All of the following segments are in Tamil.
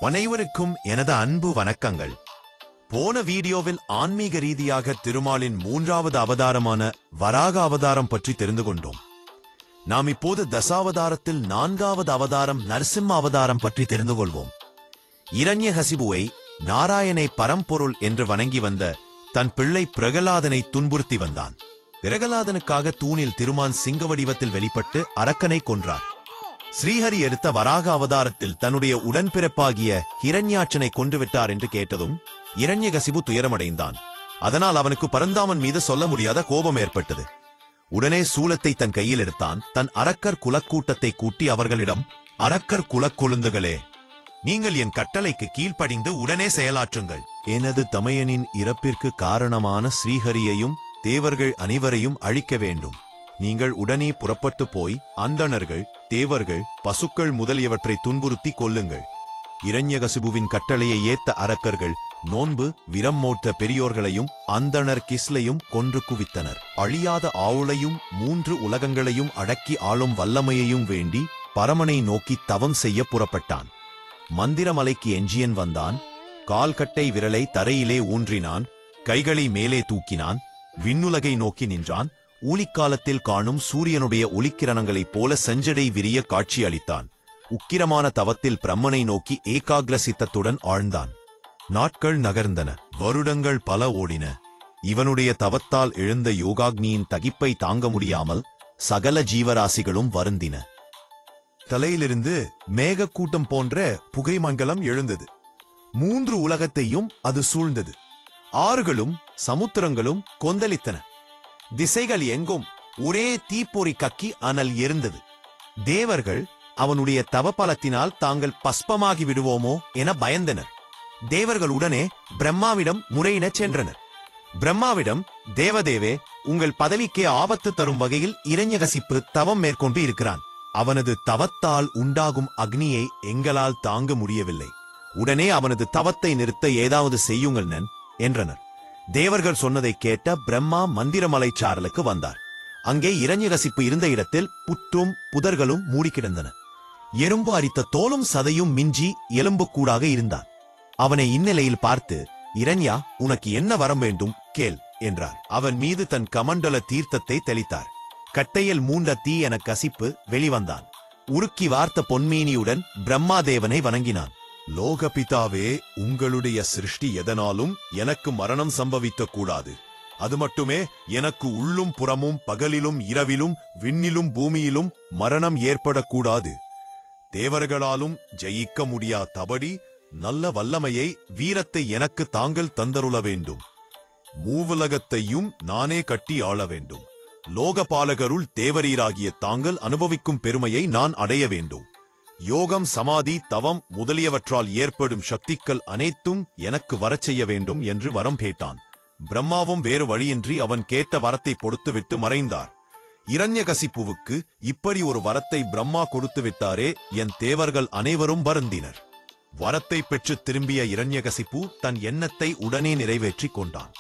அனைவருக்கும் எனது அன்பு வணக்கங்கள். போன வீடியோவில் ஆன்மீக ரீதியாக திருமாலின் 3வது அவதாரமான வராக அவதாரம் பற்றி தெரிந்து கொண்டோம். நாம் இப்போது தசாவதாரத்தில் 4வது அவதாரம் நரசிம்ம அவதாரம் பற்றி தெரிந்து கொள்வோம். இரண்யகசிபுவை நாராயணை பரம்பொருள் என்று வணங்கி வந்த தன் பிள்ளை பிரகலாதனை துன்புறுத்தி வந்தான். பிரகலாதனுக்காக தூணில் திருமான் சிங்க வடிவத்தில் வெளிப்பட்டு அரக்கனை கொன்றார். ஸ்ரீஹரி எடுத்த வராக அவதாரத்தில் தன்னுடைய உடன்பிறப்பாகிய ஹிரண்யாட்சனை கொன்றுவிட்டார் என்று கேட்டதும் இரண்யகசிபு துயரமடைந்தான். அதனால் அவனுக்கு பரந்தாமன் மீது சொல்ல முடியாத கோபம் ஏற்பட்டது. உடனே சூலத்தை தன் கையில் எடுத்தான். தன் அரக்கர் குலக்கூட்டத்தை கூட்டி அவர்களிடம், அரக்கர் குலக்கொழுந்துகளே, நீங்கள் என் கட்டளைக்கு கீழ்ப்படிந்து உடனே செயலாற்றுங்கள். எனது தமையனின் இறப்பிற்கு காரணமான ஸ்ரீஹரியையும் தேவர்கள் அனைவரையும் அழிக்க வேண்டும். நீங்கள் உடனே புறப்பட்டு போய் அந்தணர்கள், தேவர்கள், பசுக்கள் முதலியவற்றை துன்புறுத்தி கொல்லுங்கள். இரண்யகசிபுவின் கட்டளையை ஏத்த அரக்கர்கள் நோன்பு விரம் மோட்ட பெரியோர்களையும் அந்தணர் கிஸ்லையும் கொன்று குவித்தனர். அழியாத ஆவுளையும் 3 உலகங்களையும் அடக்கி ஆளும் வல்லமையையும் வேண்டி பரமனை நோக்கி தவம் செய்ய புறப்பட்டான். மந்திரமலைக்கு எஞ்சியன் வந்தான். கால்கட்டை விரலை தரையிலே ஊன்றினான். கைகளை மேலே தூக்கினான். விண்ணுலகை நோக்கி நின்றான். ஊழிக்காலத்தில் காணும் சூரியனுடைய ஒளிக்கிரணங்களைப் போல செஞ்சடை விரிய காட்சி அளித்தான். உக்கிரமான தவத்தில் பிரம்மனை நோக்கி ஏகாகிர சித்தத்துடன் ஆழ்ந்தான். நாட்கள் நகர்ந்தன. வருடங்கள் பல ஓடின. இவனுடைய தவத்தால் எழுந்த யோகாக்னியின் தகிப்பை தாங்க முடியாமல் சகல ஜீவராசிகளும் வருந்தின. தலையிலிருந்து மேகக்கூட்டம் போன்ற புகைமங்கலம் எழுந்தது. 3 உலகத்தையும் அது சூழ்ந்தது. ஆறுகளும் சமுத்திரங்களும் கொந்தளித்தன. திசைகள் எங்கும் ஒரே தீப்பொறி கக்கி அனல் எரிந்தது. தேவர்கள் அவனுடைய தவபலத்தினால் தாங்கள் பஸ்பமாகி விடுவோமோ என பயந்தனர். தேவர்கள் உடனே பிரம்மாவிடம் முறையிடச் சென்றனர். பிரம்மாவிடம், தேவதேவே, உங்கள் பதவிக்கே ஆபத்து தரும் வகையில் இரண்யகசிப்பு தவம் மேற்கொண்டு இருக்கிறான். அவனது தவத்தால் உண்டாகும் அக்னியை எங்களால் தாங்க முடியவில்லை. உடனே அவனது தவத்தை நிறுத்த ஏதாவது செய்யுங்கள் என்றனர். தேவர்கள் சொன்னதை கேட்ட பிரம்மா மந்திரமலை சாரலுக்கு வந்தார். அங்கே இரண்யகசிப்பு இருந்த இடத்தில் புற்றும் புதர்களும் மூடி கிடந்தன. எறும்பு அரித்த தோலும் சதையும் மிஞ்சி எலும்புக்கூடாக இருந்தான். அவனை இந்நிலையில் பார்த்து, இரண்யா, உனக்கு என்ன வரம் வேண்டும் கேள் என்றார். அவன் மீது தன் கமண்டல தீர்த்தத்தை தெளித்தார். கட்டையில் மூண்ட தீ என கசிப்பு வெளிவந்தான். உருக்கி வார்த்த பொன்மீனியுடன் பிரம்மாதேவனை வணங்கினான். லோகபிதாவே, உங்களுடைய சிருஷ்டி எதனாலும் எனக்கு மரணம் சம்பவிக்க கூடாது. அது மட்டுமே, எனக்கு உள்ளும் புறமும் பகலிலும் இரவிலும் விண்ணிலும் பூமியிலும் மரணம் ஏற்படக்கூடாது. தேவர்களாலும் ஜெயிக்க முடியாதபடி நல்ல வல்லமையை வீரத்தை எனக்கு தாங்கள் தந்தருள வேண்டும். மூவுலகத்தையும் நானே கட்டி ஆள வேண்டும். லோகபாலகருள் தேவரீராகிய தாங்கள் அனுபவிக்கும் பெருமையை நான் அடைய வேண்டும். யோகம், சமாதி, தவம் முதலியவற்றால் ஏற்படும் சக்திகள் அனைத்தும் எனக்கு வரச் செய்ய வேண்டும் என்று வரம் கேட்டான். பிரம்மாவும் வேறு வழியின்றி அவன் கேட்ட வரத்தை கொடுத்துவிட்டு மறைந்தார். இரண்யகசிப்புவுக்கு இப்படி ஒரு வரத்தை பிரம்மா கொடுத்து விட்டாரே, என் தேவர்கள் அனைவரும் வருந்தினர். வரத்தை பெற்று திரும்பிய இரண்யகசிப்பு தன் எண்ணத்தை உடனே நிறைவேற்றிக் கொண்டான்.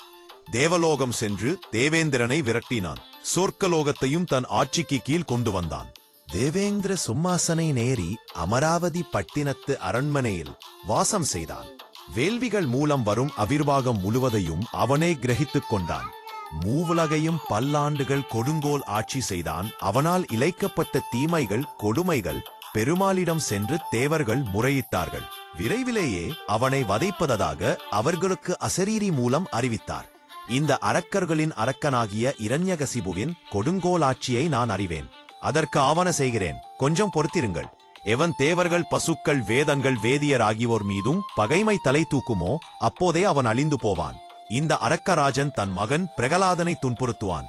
தேவலோகம் சென்று தேவேந்திரனை விரட்டினான். சொர்க்கலோகத்தையும் தன் ஆட்சிக்கு கீழ் கொண்டு வந்தான். தேவேந்திர சிம்மாசனை நேரி அமராவதி பட்டினத்து அரண்மனையில் வாசம் செய்தான். வேள்விகள் மூலம் வரும் அவிர்வாகம் முழுவதையும் அவனே கிரகித்துக் கொண்டான். மூவுலகையும் பல்லாண்டுகள் கொடுங்கோல் ஆட்சி செய்தான். அவனால் இழைக்கப்பட்ட தீமைகள், கொடுமைகள் பெருமாளிடம் சென்று தேவர்கள் முறையிட்டார்கள். விரைவிலேயே அவனை வதைப்பதாக அவர்களுக்கு அசரீரி மூலம் அறிவித்தார். இந்த அரக்கர்களின் அரக்கனாகிய இரண்யகசிபுவின் கொடுங்கோல் ஆட்சியை நான் அறிவேன். அதற்கு ஆவண செய்கிறேன். கொஞ்சம் பொறுத்திருங்கள். எவன் தேவர்கள், பசுக்கள், வேதங்கள், வேதியர் ஆகியோர் மீதும் பகைமை தலை தூக்குமோ அப்போதே அவன் அழிந்து போவான். இந்த அரக்கராஜன் தன் மகன் பிரகலாதனை துன்புறுத்துவான்.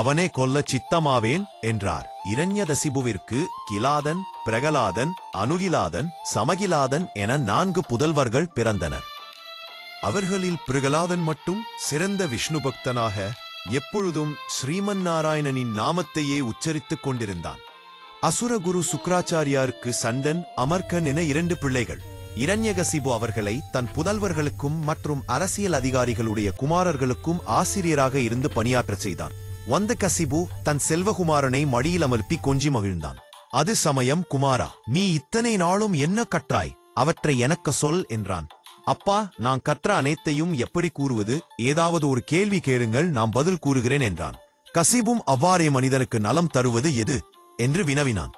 அவனே கொல்ல சித்தமாவேன் என்றார். இரண்யகசிபுவிற்கு கிலாதன், பிரகலாதன், அனுகிலாதன், சமகிலாதன் என 4 புதல்வர்கள் பிறந்தனர். அவர்களில் பிரகலாதன் மட்டும் சிறந்த விஷ்ணு பக்தனாக எப்பொழுதும் ஸ்ரீமன் நாராயணனின் நாமத்தையே உச்சரித்துக் கொண்டிருந்தான். அசுரகுரு சுக்ராச்சாரியாருக்கு சண்டன், அமர்கன் என 2 பிள்ளைகள். இரண்யகசிபு அவர்களை தன் புதல்வர்களுக்கும் மற்றும் அரசியல் அதிகாரிகளுடைய குமாரர்களுக்கும் ஆசிரியராக இருந்து பணியாற்ற செய்தான். வந்த கசிபு தன் செல்வகுமாரனை மடியில் அமர்த்தி கொஞ்சி மகிழ்ந்தான். அது சமயம், குமாரா, நீ இத்தனை நாளும் என்ன கற்றாய் அவற்றை எனக்கு சொல் என்றான். அப்பா, நான் கற்ற அனைத்தையும் எப்படி கூறுவது? ஏதாவது ஒரு கேள்வி கேளுங்கள், நான் பதில் கூறுகிறேன் என்றான். கசிபும் அவ்வாறே மனிதனுக்கு நலம் தருவது எது என்று வினவினான்.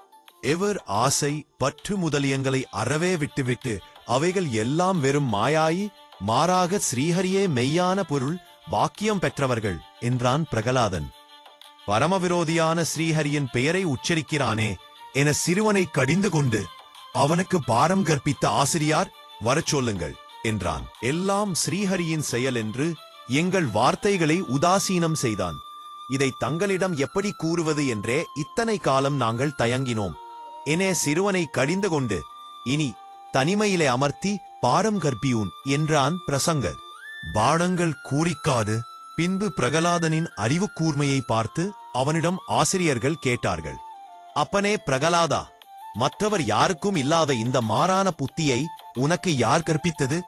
எவர் ஆசை பற்று முதலியங்களை அறவே விட்டுவிட்டு அவைகள் எல்லாம் வெறும் மாயாயி, மாறாக ஸ்ரீஹரியே மெய்யான பொருள் வாக்கியம் பெற்றவர்கள் என்றான் பிரகலாதன். பரமவிரோதியான ஸ்ரீஹரியின் பெயரை உச்சரிக்கிறானே என சிறுவனை கடிந்து கொண்டு அவனுக்கு பாரம் கற்பித்த ஆசிரியார் வரச் சொல்லுங்கள் என்றான். எல்லாம் ஸ்ரீஹரியின் செயல் என்று எங்கள் வார்த்தைகளை உதாசீனம் செய்தான். இதை தங்களிடம் எப்படி கூறுவது என்றே இத்தனை காலம் நாங்கள் தயங்கினோம் என சிறுவனை கடிந்து கொண்டு இனி தனிமையிலே அமர்த்தி பாடம் கற்பியூன் என்றான் பிரசங்கர். பாடங்கள் கூறிக்காது. பின்பு பிரகலாதனின் அறிவு கூர்மையை பார்த்து அவனிடம் ஆசிரியர்கள் கேட்டார்கள். அப்பனே பிரகலாதா, மற்றவர் யாருக்கும் இல்லாத இந்த மாறான புத்தியை உனக்கு யார் கற்பித்தது?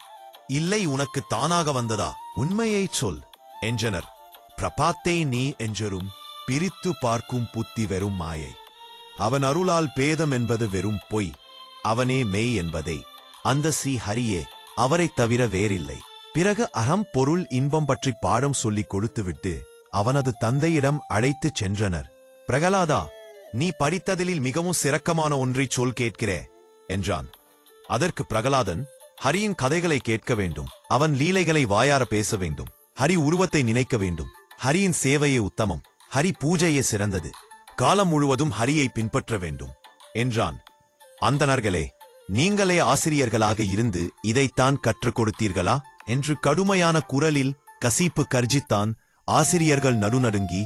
இல்லை, உனக்கு தானாக வந்ததா? உண்மையைச் சொல் என்றனர். பிரபாத்தை நீ என்றரும் பிரித்து பார்க்கும் புத்தி வெறும் மாயை. அவன் அருளால் பேதம் என்பது வெறும் பொய். அவனே மெய் என்பதை அந்த ஸ்ரீ ஹரியே, அவரைத் தவிர வேறில்லை. பிறகு அகம் பொருள் இன்பம் பற்றி பாடம் சொல்லிக் கொடுத்துவிட்டு அவனது தந்தையிடம் அழைத்துச் சென்றனர். பிரகலாதா, நீ படித்ததில் மிகவும் சிறக்கமான ஒன்றைச் சொல் கேட்கிறே என்றான். அதற்கு பிரகலாதன், ஹரியின் கதைகளை கேட்க வேண்டும். அவன் லீலைகளை வாயார பேச வேண்டும். ஹரி உருவத்தை நினைக்க வேண்டும். ஹரியின் சேவையே உத்தமம். ஹரி பூஜையே சிறந்தது. காலம் முழுவதும் ஹரியை பின்பற்ற வேண்டும் என்றான். அந்தணர்களே, நீங்களே ஆசிரியர்களாக இருந்து இதைத்தான் கற்றுக் கொடுத்தீர்களா என்று கடுமையான குரலில் கசிப்பு கர்ஜித்தான். ஆசிரியர்கள் நடுநடுங்கி,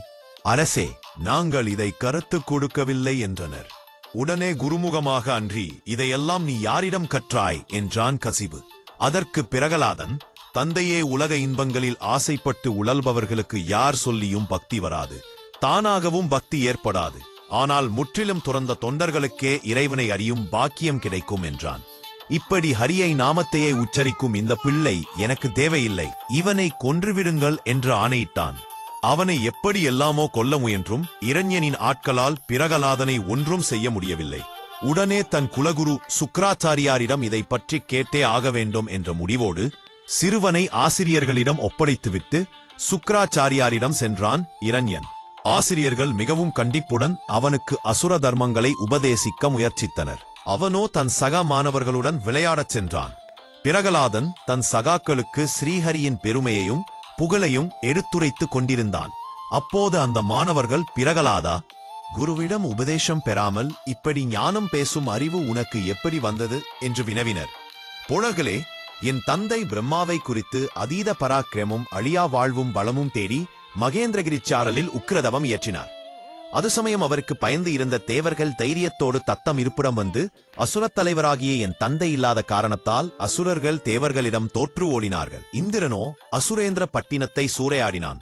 அரசே, நாங்கள் இதை கருத்துக் கொடுக்கவில்லை என்றனர். உடனே குருமுகமாக, அன்றி இதையெல்லாம் நீ யாரிடம் கற்றாய் என்றான் கசிபு. அதற்கு பிரகலாதன், தந்தையே, உலக இன்பங்களில் ஆசைப்பட்டு உழல்பவர்களுக்கு யார் சொல்லியும் பக்தி வராது, தானாகவும் பக்தி ஏற்படாது. ஆனால் முற்றிலும் துறந்த தொண்டர்களுக்கே இறைவனை அறியும் பாக்கியம் கிடைக்கும் என்றான். இப்படி ஹரியை நாமத்தையே உச்சரிக்கும் இந்த பிள்ளை எனக்கு தேவையில்லை, இவனை கொன்றுவிடுங்கள் என்று ஆணையிட்டான். அவனை எப்படி எல்லாமோ கொல்ல முயன்றும் இரண்யனின் ஆட்களால் பிரகலாதனை ஒன்றும் செய்ய முடியவில்லை. உடனே தன் குலகுரு சுக்ராச்சாரியாரிடம் இதை பற்றி கேட்டே ஆக வேண்டும் என்ற முடிவோடு சிறுவனை ஆசிரியர்களிடம் ஒப்படைத்துவிட்டு சுக்ராச்சாரியாரிடம் சென்றான் இரண்யன். ஆசிரியர்கள் மிகவும் கண்டிப்புடன் அவனுக்கு அசுர தர்மங்களை உபதேசிக்க முயற்சித்தனர். அவனோ தன் சகா மாணவர்களுடன் விளையாடச் சென்றான். பிரகலாதன் தன் சகாக்களுக்கு ஸ்ரீஹரியின் பெருமையையும் புகழையும் எடுத்துரைத்துக் கொண்டிருந்தான். அப்போது அந்த மாணவர்கள், பிரகலாதா, குருவிடம் உபதேசம் பெறாமல் இப்படி ஞானம் பேசும் அறிவு உனக்கு எப்படி வந்தது என்று வினவினர். புலகளே, என் தந்தை பிரம்மாவை குறித்து அதீத பராக்கிரமும் அழியா வாழ்வும் பலமும் தேடி மகேந்திரகிரிச்சாரலில் உக்கிரதவம் இயற்றினார். அது சமயம் அவருக்கு பயந்து இருந்த தேவர்கள் தைரியத்தோடு தத்தம் இருப்பிடம் வந்து அசுரத் தலைவராகிய என் தந்தை இல்லாத காரணத்தால் அசுரர்கள் தேவர்களிடம் தோற்று ஓடினார்கள். இந்திரனோ அசுரேந்திர பட்டினத்தை சூறையாடினான்.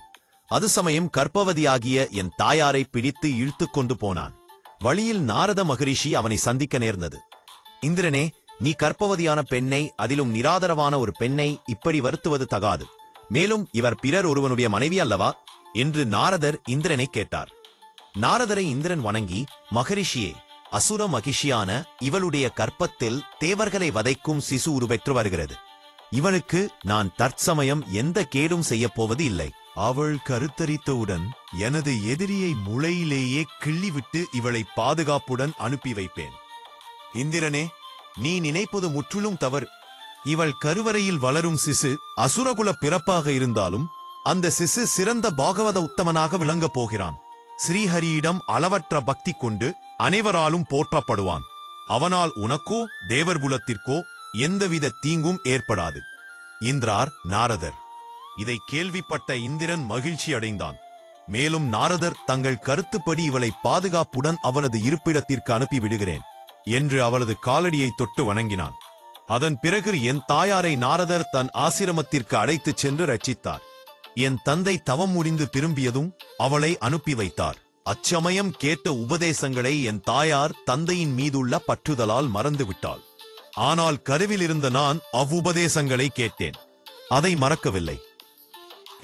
அது சமயம் கர்ப்பவதியாகிய என் தாயாரை பிடித்து இழுத்து கொண்டு போனான். வழியில் நாரத மகரிஷி அவனை சந்திக்க நேர்ந்தது. இந்திரனே, நீ கர்ப்பவதியான பெண்ணை, அதிலும் நிராதரவான ஒரு பெண்ணை இப்படி வருத்துவது தகாது. மேலும் இவர் பிறர் ஒருவனுடைய மனைவி அல்லவா என்று நாரதர் இந்திரனை கேட்டார். நாரதரை இந்திரன் வணங்கி, மகரிஷியே, அசுர மகிஷியான இவளுடைய கற்பத்தில் தேவர்களை வதைக்கும் சிசு உருவெற்று வருகிறது. இவளுக்கு நான் தற்சமயம் எந்த கேடும் செய்யப்போவது இல்லை. அவள் கருத்தரித்தவுடன் எனது எதிரியை முளையிலேயே கிள்ளிவிட்டு இவளை பாதுகாப்புடன் அனுப்பி வைப்பேன். இந்திரனே, நீ நினைப்பது முற்றிலும் தவறு. இவள் கருவறையில் வளரும் சிசு அசுரகுல பிறப்பாக இருந்தாலும் அந்த சிசு சிறந்த பாகவத உத்தமனாக விளங்கப் போகிறான். ஸ்ரீஹரியிடம் அளவற்ற பக்தி கொண்டு அனைவராலும் போற்றப்படுவான். அவனால் உனக்கோ தேவர்குலத்திற்கோ எந்தவித தீங்கும் ஏற்படாது என்றார் நாரதர். இதை கேள்விப்பட்ட இந்திரன் மகிழ்ச்சி அடைந்தான். மேலும் நாரதர் தங்கள் கருத்துப்படி இவளை பாதுகாப்புடன் அவனது இருப்பிடத்திற்கு அனுப்பி விடுகிறேன் என்று அவளது காலடியை தொட்டு வணங்கினான். அதன் பிறகு என் தாயாரை நாரதர் தன் ஆசிரமத்திற்கு அழைத்துச் சென்று ரட்சித்தார். என் தந்தை தவம் முடிந்து திரும்பியதும் அவளை அனுப்பி வைத்தார். அச்சமயம் கேட்ட உபதேசங்களை என் தாயார் தந்தையின் மீதுள்ள பற்றுதலால் மறந்துவிட்டாள். ஆனால் கருவில் இருந்த நான் அவ்வுபதேசங்களை கேட்டேன். அதை மறக்கவில்லை.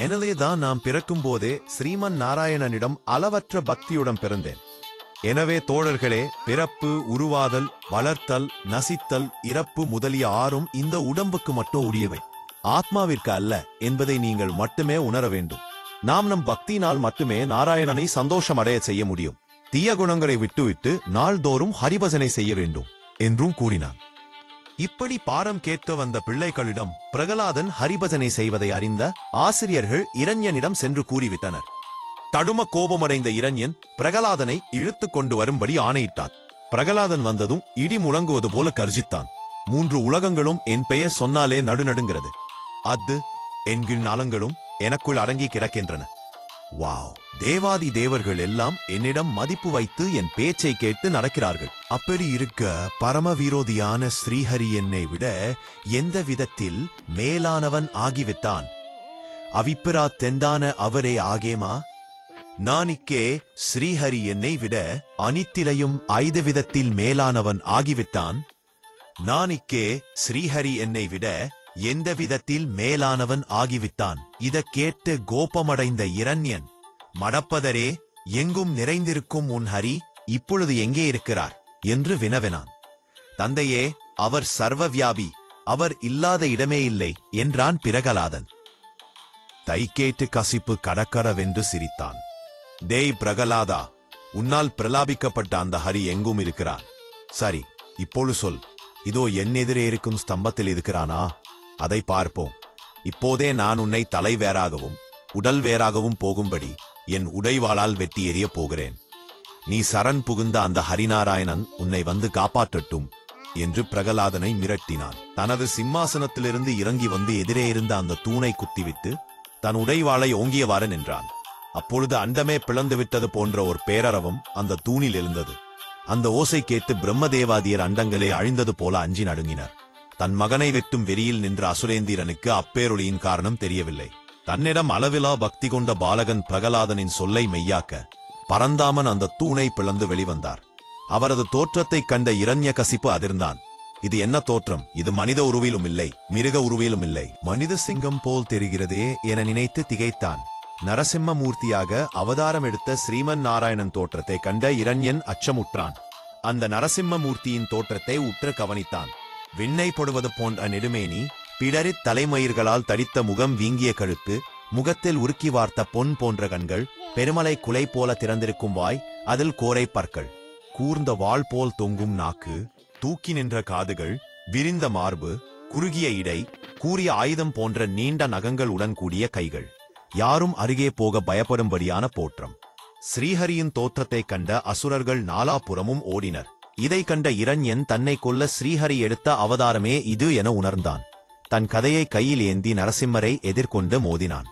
எனவேதான் நான் பிறக்கும் போதே ஸ்ரீமன் நாராயணனிடம் அளவற்ற பக்தியுடன் பிறந்தேன். எனவே தோழர்களே, பிறப்பு, உருவாதல், வளர்த்தல், நசித்தல், இறப்பு முதலிய ஆறும் இந்த உடம்புக்கு மட்டும் உரியவை, ஆத்மாவிற்கு அல்ல என்பதை நீங்கள் மட்டுமே உணர வேண்டும். நாம் நம் பக்தியினால் மட்டுமே நாராயணனை சந்தோஷமடைய செய்ய முடியும். தீய குணங்களை விட்டுவிட்டு நாள்தோறும் ஹரிபஜனை செய்ய வேண்டும் என்றும் கூறினான். இப்படி பாரம் கேட்க வந்த பிள்ளைகளிடம் பிரகலாதன் ஹரிபஜனை செய்வதை அறிந்த ஆசிரியர்கள் இரண்யனிடம் சென்று கூறிவிட்டனர். தடும கோபமடைந்த இரண்யன் பிரகலாதனை இழுத்து கொண்டு வரும்படி ஆணையிட்டான். பிரகலாதன் வந்ததும் இடி முழங்குவது போல கர்ஜித்தான். 3 உலகங்களும் என் பெயர் சொன்னாலே நடுநடுங்கிறது. அது என்கிற நலங்களும் எனக்குள் அடங்கி கிடக்கின்றன. வாவ்! தேவாதி தேவர்கள் எல்லாம் என்னிடம் மதிப்பு வைத்து என் பேச்சை கேட்டு நடக்கிறார்கள். அப்படி இருக்க பரம விரோதியான ஸ்ரீஹரி என்னை விட எந்த விதத்தில் மேலானவன் ஆகிவிட்டான்? அவிப்பிரா தெண்டான அவரே ஆகேமா? நானிக்கே ஸ்ரீஹரி என்னை விட அனித்திலையும் 5 விதத்தில் மேலானவன் ஆகிவிட்டான். நானிக்கே ஸ்ரீஹரி என்னை விட எந்த விதத்தில் மேலானவன் ஆகிவிட்டான். இதக் கேட்டு கோபமடைந்த இரண்யன், மடப்பதரே, எங்கும் நிறைந்திருக்கும் உன் ஹரி இப்பொழுது எங்கே இருக்கிறார் என்று வினவினான். தந்தையே, அவர் சர்வவியாபி, அவர் இல்லாத இடமே இல்லை என்றான் பிரகலாதன். தைக்கேட்டு கசிப்பு கடக்கரவென்று சிரித்தான். டேய் பிரகலாதா, உன்னால் பிரலாபிக்கப்பட்ட அந்த ஹரி எங்கும் இருக்கிறான். சரி, இப்பொழுது சொல், இதோ என் எதிரே இருக்கும் ஸ்தம்பத்தில் இருக்கிறானா? அதை பார்ப்போம். இப்போதே நான் உன்னை தலை வேறாகவும் உடல் வேறாகவும் போகும்படி என் உடைவாளால் வெட்டி எறிய போகிறேன். நீ சரண் புகுந்த அந்த ஹரிநாராயணன் உன்னை வந்து காப்பாற்றட்டும் என்று பிரகலாதனை மிரட்டினான். தனது சிம்மாசனத்திலிருந்து இறங்கி வந்து எதிரே இருந்த அந்த தூணை குத்திவிட்டு தன் உடைவாளை ஓங்கியவாறு நின்றான். அப்பொழுது அண்டமே பிளந்துவிட்டது போன்ற ஒரு பேரரவம் அந்த தூணில் எழுந்தது. அந்த ஓசை கேட்டு பிரம்மதேவாதியர் அண்டங்களே அழிந்தது போல அஞ்சி நடுங்கினர். தன் மகனை வெட்டும் வெறியில் நின்ற அசுரேந்திரனுக்கு அப்பேரொளியின் காரணம் தெரியவில்லை. தன்னிடம் அளவிலா பக்தி கொண்ட பாலகன் பிரகலாதனின் சொல்லை மெய்யாக்க பரந்தாமன் அந்த தூணை பிளந்து வெளிவந்தார். அவரது தோற்றத்தைக் கண்ட இரண்யகசிப்பு அதிர்ந்தான். இது என்ன தோற்றம்? இது மனித உருவிலும் இல்லை, மிருக உருவிலும் இல்லை, மனித சிங்கம் போல் தெரிகிறதே என நினைத்து திகைத்தான். நரசிம்ம மூர்த்தியாக அவதாரம் எடுத்த ஸ்ரீமன் நாராயணன் தோற்றத்தை கண்ட இரண்யன் அச்சமுற்றான். அந்த நரசிம்ம மூர்த்தியின் தோற்றத்தை உற்று கவனித்தான். விண்ணை பொடுவது போன்ற நெடுமேனி, பிடரித் தலைமயிர்களால் தடித்த முகம், வீங்கிய கழுத்து, முகத்தில் உருக்கி வார்த்த பொன் போன்ற கண்கள், பெருமலை குலை போல திறந்திருக்கும் வாய், அதில் கோரை பற்கள், கூர்ந்த வாள் போல் தொங்கும் நாக்கு, தூக்கி நின்ற காதுகள், விரிந்த மார்பு, குறுகிய இடை, கூரிய ஆயுதம் போன்ற நீண்ட நகங்கள் உடன் கூடிய கைகள், யாரும் அருகே போக பயப்படும்படியான தோற்றம். ஸ்ரீஹரியின் தோற்றத்தைக் கண்ட அசுரர்கள் நாலாபுறமும் ஓடினர். இதை கண்ட இரண்யன் தன்னை கொல்ல ஸ்ரீஹரி எடுத்த அவதாரமே இது என உணர்ந்தான். தன் கதையை கையில் ஏந்தி நரசிம்மரை எதிர்கொண்டு மோதினான்.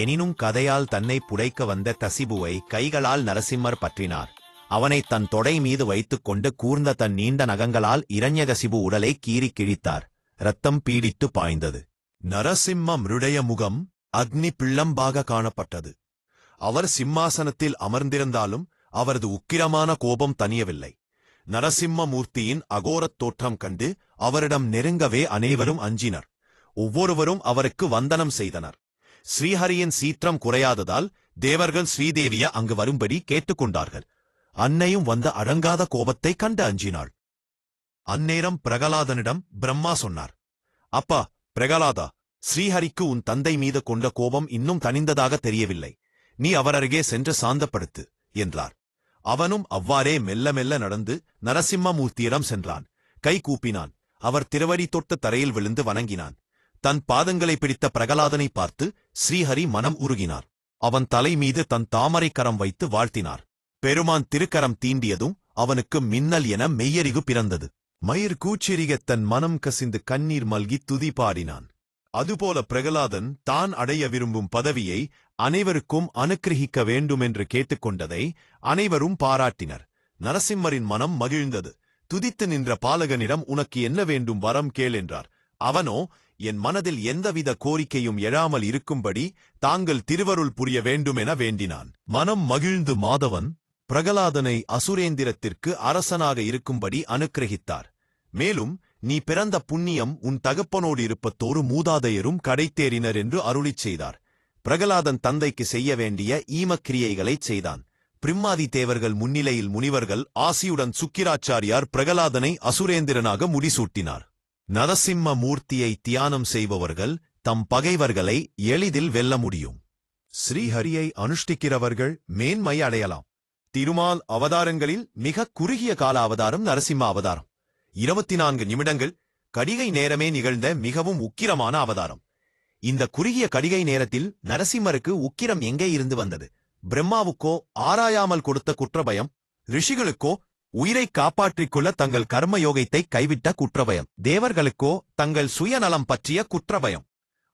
எனினும் கதையால் தன்னை புடைக்க வந்த கசிபுவை கைகளால் நரசிம்மர் பற்றினார். அவனை தன் தொடை மீது வைத்துக் கொண்டு கூர்ந்த தன் நீண்ட நகங்களால் இரண்யகசிபு உடலை கீறி கிழித்தார். இரத்தம் பீடித்து பாய்ந்தது. நரசிம்ம மிருடைய முகம் அக்னி பிள்ளம்பாக காணப்பட்டது. அவர் சிம்மாசனத்தில் அமர்ந்திருந்தாலும் அவரது உக்கிரமான கோபம் தணியவில்லை. நரசிம்ம மூர்த்தியின் அகோரத் தோற்றம் கண்டு அவரிடம் நெருங்கவே அனைவரும் அஞ்சினர். ஒவ்வொருவரும் அவருக்கு வந்தனம் செய்தனர். ஸ்ரீஹரியின் சீற்றம் குறையாததால் தேவர்கள் ஸ்ரீதேவிய அங்கு வரும்படி கேட்டுக்கொண்டார்கள். அன்னையும் வந்த அடங்காத கோபத்தை கண்டு அஞ்சினாள். அந்நேரம் பிரகலாதனிடம் பிரம்மா சொன்னார், அப்பா பிரகலாதா, ஸ்ரீஹரிக்கு உன் தந்தை மீது கொண்ட கோபம் இன்னும் தணிந்ததாக தெரியவில்லை. நீ அவர் அருகே சென்று சாந்தப்படுத்து என்றார். அவனும் அவ்வாறே மெல்ல மெல்ல நடந்து நரசிம்மமூர்த்தியிடம் சென்றான். கை கூப்பினான். அவர் திருவடி தொட்டு தரையில் விழுந்து வணங்கினான். தன் பாதங்களை பிடித்த பிரகலாதனை பார்த்து ஸ்ரீஹரி மனம் உருகினார். அவன் தலை மீது தன் தாமரை கரம் வைத்து வாழ்த்தினார். பெருமான் திருக்கரம் தீண்டியதும் அவனுக்கு மின்னல் என மெய்யறிவு பிறந்தது. மயிர் கூச்சிரிகத் தன் மனம் கசிந்து கண்ணீர் மல்கி துதி பாடினான். அதுபோல பிரகலாதன் தான் அடைய விரும்பும் பதவியை அனைவருக்கும் அனுக்கிரகிக்க வேண்டுமென்று கேட்டுக்கொண்டதை அனைவரும் பாராட்டினர். நரசிம்மரின் மனம் மகிழ்ந்தது. துதித்து நின்ற பாலகனிடம் உனக்கு என்ன வேண்டும் வரம் கேள் என்றார். அவனோ, என் மனதில் எந்தவித கோரிக்கையும் எழாமல் இருக்கும்படி தாங்கள் திருவருள் புரிய வேண்டுமென வேண்டினான். மனம் மகிழ்ந்து மாதவன் பிரகலாதனை அசுரேந்திரத்திற்கு அரசனாக இருக்கும்படி அனுக்கிரகித்தார். மேலும், நீ பிறந்த புண்ணியம் உன் தகப்பனோடு இருப்பத்தோரு மூதாதையரும் கடைத்தேறினர் என்று அருளிச் செய்தார். பிரகலாதன் தந்தைக்கு செய்ய வேண்டிய ஈமக்கிரியைகளைச் செய்தான். பிரிம்மாதி தேவர்கள் முன்னிலையில் முனிவர்கள் ஆசியுடன் சுக்கிராச்சாரியார் பிரகலாதனை அசுரேந்திரனாக முடிசூட்டினார். நரசிம்ம மூர்த்தியை தியானம் செய்பவர்கள் தம் பகைவர்களை எளிதில் வெல்ல முடியும். ஸ்ரீஹரியை அனுஷ்டிக்கிறவர்கள் மேன்மை அடையலாம். திருமால் அவதாரங்களில் மிக குறுகிய கால அவதாரம் நரசிம்ம அவதாரம். 24 நிமிடங்கள் கடிகை நேரமே நிகழ்ந்த மிகவும் உக்கிரமான அவதாரம். இந்த குறுகிய கடிகை நேரத்தில் நரசிம்மருக்கு உக்கிரம் எங்கே இருந்து வந்தது? பிரம்மாவுக்கோ ஆராயாமல் கொடுத்த குற்றபயம், ரிஷிகளுக்கோ உயிரை காப்பாற்றிக் கொள்ள தங்கள் கர்மயோகத்தை கைவிட்ட குற்றபயம், தேவர்களுக்கோ தங்கள் சுயநலம் பற்றிய குற்றபயம்.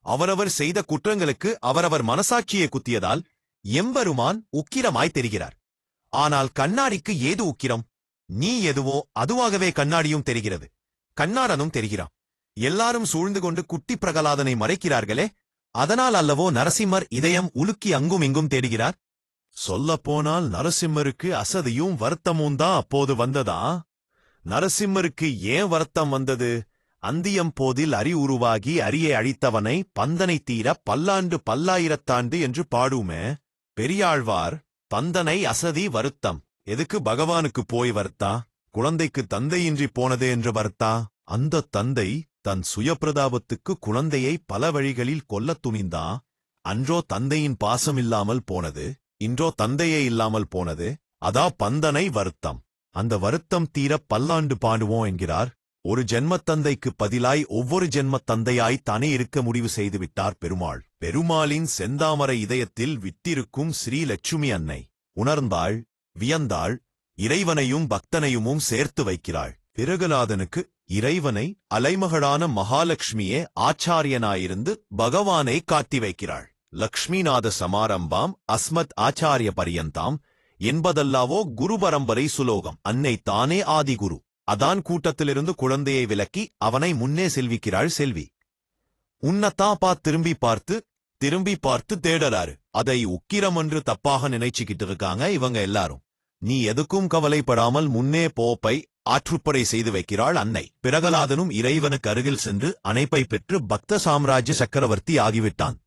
அவரவர் செய்த குற்றங்களுக்கு அவரவர் மனசாட்சியை குத்தியதால் எம்பெருமான் உக்கிரமாய் தெரிகிறார். ஆனால் கண்ணாடிக்கு ஏது உக்கிரம்? நீ எதுவோ அதுவாகவே கண்ணாடியும் தெரிகிறது, கண்ணாடனும் தெரிகிறான். எல்லாரும் சூழ்ந்து கொண்டு குட்டி பிரகலாதனை மறைக்கிறார்களே, அதனால் அல்லவோ நரசிம்மர் இதயம் உலுக்கி அங்கும் இங்கும் தேடுகிறார். சொல்லப்போனால் நரசிம்மருக்கு அசதியும் வருத்தமும் தான் அப்போது வந்ததா? நரசிம்மருக்கு ஏன் வருத்தம் வந்தது? அந்தியம் போதில் அரி உருவாகி அரியை அழித்தவனை பந்தனை தீர பல்லாண்டு பல்லாயிரத்தாண்டு என்று பாடுமே பெரியாழ்வார். பந்தனை அசதி வருத்தம் எதுக்கு பகவானுக்கு போய் வருத்தா? குழந்தைக்கு தந்தையின்றி போனது என்று வருத்தா? அந்த தந்தை தன் சுயப்பிரதாபத்துக்கு குழந்தையை பல வழிகளில் கொல்லத் துணிந்தா. அன்றோ தந்தையின் பாசமில்லாமல் போனது, இன்றோ தந்தையே இல்லாமல் போனது. அதா பந்தனை வருத்தம். அந்த வருத்தம் தீர பல்லாண்டு பாடுவோம் என்கிறார். ஒரு ஜென்மத்தந்தைக்கு பதிலாய் ஒவ்வொரு ஜென்மத்தந்தையாய் தானே இருக்க முடிவு செய்துவிட்டார் பெருமாள். பெருமாளின் செந்தாமரை இதயத்தில் விட்டிருக்கும் ஸ்ரீலட்சுமி அன்னை உணர்ந்தாள், வியந்தாள். இறைவனையும் பக்தனையுமும் சேர்த்து வைக்கிறாள். பிரகலாதனுக்கு இறைவனை அலைமகளான மகாலட்சுமியே ஆச்சாரியனாயிருந்து பகவானை காட்டி வைக்கிறாள். லக்ஷ்மிநாத சமாரம்பாம் அஸ்மத் ஆச்சாரிய பரியந்தாம் என்பதல்லாவோ குரு பரம்பரை சுலோகம். அன்னை தானே ஆதிகுரு. அதான் கூட்டத்திலிருந்து குழந்தையை விலக்கி அவனை முன்னே செல்விக்கிறாள் செல்வி. உன்னத்தாப்பா திரும்பி பார்த்து தேடறாரு. அதை உக்கிரம் என்று தப்பாக நினைச்சுக்கிட்டு இருக்காங்க இவங்க எல்லாரும். நீ எதுக்கும் கவலைப்படாமல் முன்னே போப்பை ஆற்றுப்படை செய்து வைக்கிறாள் அன்னை. பிரகலாதனும் இறைவனுக்கு அருகில் சென்று அணைப்பை பெற்று பக்த சாம்ராஜ்ய சக்கரவர்த்தி ஆகிவிட்டான்.